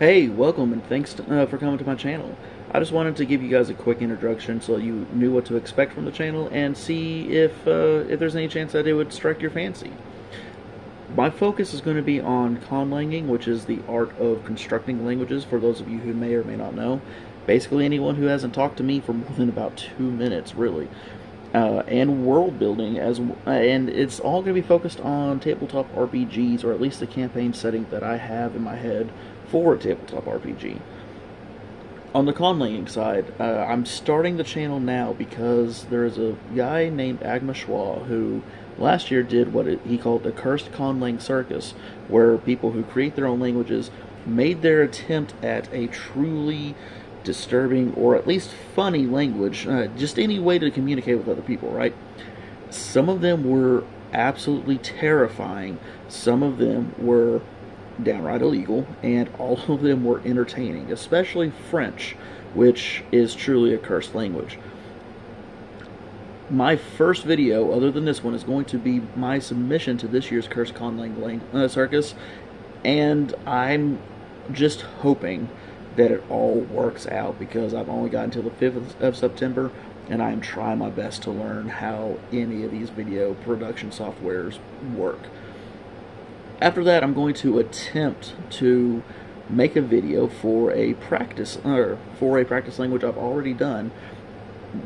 Hey, welcome and thanks for coming to my channel. I just wanted to give you guys a quick introduction so you knew what to expect from the channel and see if there's any chance that it would strike your fancy. My focus is going to be on Conlanging, which is the art of constructing languages for those of you who may or may not know. Basically anyone who hasn't talked to me for more than about 2 minutes, really. And world building and it's all going to be focused on tabletop RPGs, or at least the campaign setting that I have in my head for a tabletop RPG. On the conlanging side, I'm starting the channel now because there's a guy named Agma Schwa who last year did what he called the Cursed Conlang Circus, where people who create their own languages made their attempt at a truly disturbing or at least funny language, just any way to communicate with other people, right? Some of them were absolutely terrifying, some of them were downright illegal, and all of them were entertaining, especially French, which is truly a cursed language. My first video, other than this one, is going to be my submission to this year's Cursed Conlang Circus, and I'm just hoping that it all works out because I've only got until the 5th of September and I'm trying my best to learn how any of these video production softwares work. After that, I'm going to attempt to make a video for a practice language I've already done,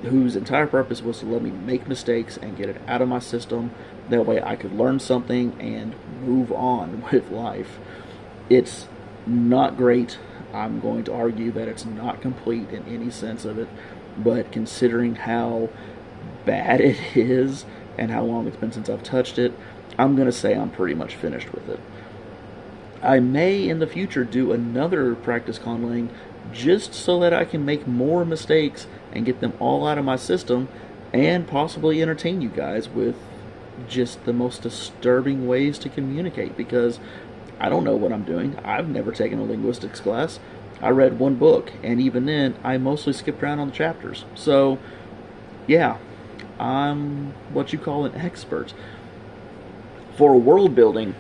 whose entire purpose was to let me make mistakes and get it out of my system. That way I could learn something and move on with life. It's not great. I'm going to argue that it's not complete in any sense of it, but considering how bad it is and how long it's been since I've touched it, I'm going to say I'm pretty much finished with it. I may in the future do another practice conlang just so that I can make more mistakes and get them all out of my system and possibly entertain you guys with just the most disturbing ways to communicate, because I don't know what I'm doing. I've never taken a linguistics class. I read one book, and even then, I mostly skipped around on the chapters. So, yeah, I'm what you call an expert. For world building,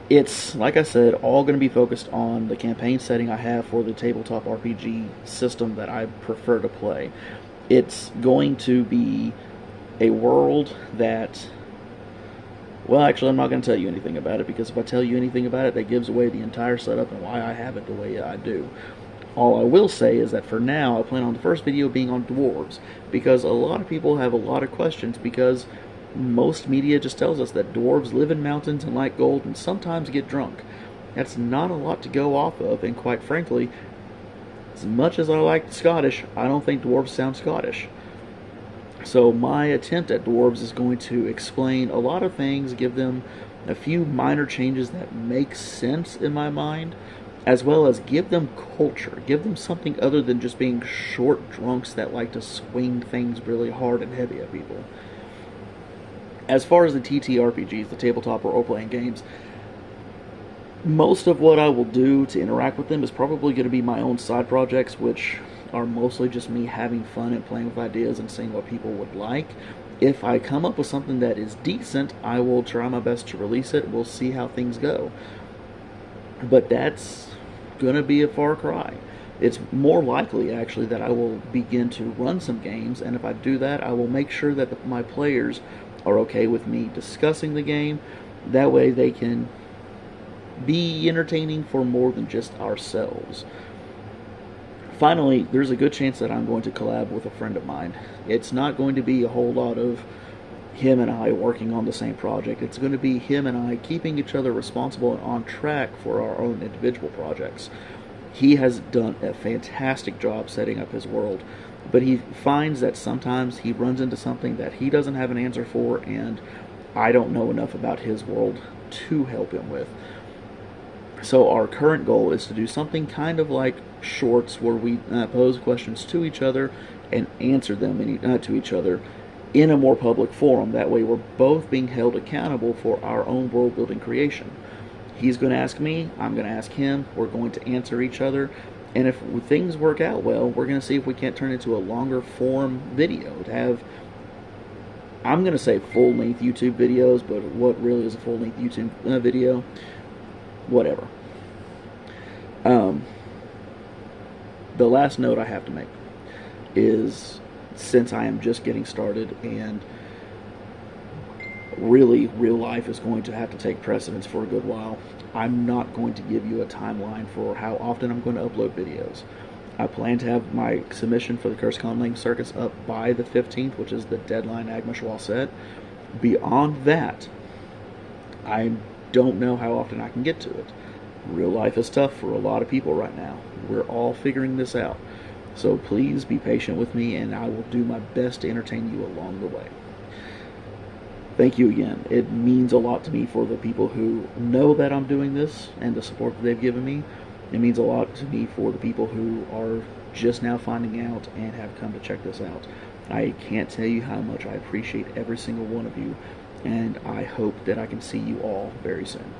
it's, like I said, all going to be focused on the campaign setting I have for the tabletop RPG system that I prefer to play. It's going to be a world that... Well, actually, I'm not going to tell you anything about it, because if I tell you anything about it, that gives away the entire setup and why I have it the way I do. All I will say is that for now, I plan on the first video being on dwarves, because a lot of people have a lot of questions, because most media just tells us that dwarves live in mountains and like gold and sometimes get drunk. That's not a lot to go off of, and quite frankly, as much as I like Scottish, I don't think dwarves sound Scottish. So my attempt at dwarves is going to explain a lot of things, give them a few minor changes that make sense in my mind, as well as give them culture, give them something other than just being short drunks that like to swing things really hard and heavy at people. As far as the TTRPGs, the tabletop or role-playing games, most of what I will do to interact with them is probably going to be my own side projects, which are mostly just me having fun and playing with ideas and seeing what people would like. If I come up with something that is decent, I will try my best to release it. We'll see how things go. But that's gonna be a far cry. It's more likely, actually, that I will begin to run some games, and if I do that, I will make sure that my players are okay with me discussing the game. That way they can be entertaining for more than just ourselves. Finally, there's a good chance that I'm going to collab with a friend of mine. It's not going to be a whole lot of him and I working on the same project. It's going to be him and I keeping each other responsible and on track for our own individual projects. He has done a fantastic job setting up his world, but he finds that sometimes he runs into something that he doesn't have an answer for, and I don't know enough about his world to help him with. So our current goal is to do something kind of like shorts, where we pose questions to each other and answer them to each other in a more public forum. That way we're both being held accountable for our own world building creation. He's going to ask me, I'm going to ask him, we're going to answer each other, and if things work out well, we're going to see if we can't turn it into a longer form video to have, I'm going to say full-length YouTube videos, but what really is a full-length YouTube video? Whatever. the last note I have to make is, since I am just getting started and really real life is going to have to take precedence for a good while, I'm not going to give you a timeline for how often I'm going to upload videos. I plan to have my submission for the Curse Conlang Circus up by the 15th, which is the deadline Agmashwal set. Beyond that, I don't know how often I can get to it. Real life is tough for a lot of people right now. We're all figuring this out. So please be patient with me, and I will do my best to entertain you along the way. Thank you again. It means a lot to me for the people who know that I'm doing this and the support that they've given me. It means a lot to me for the people who are just now finding out and have come to check this out. I can't tell you how much I appreciate every single one of you, and I hope that I can see you all very soon.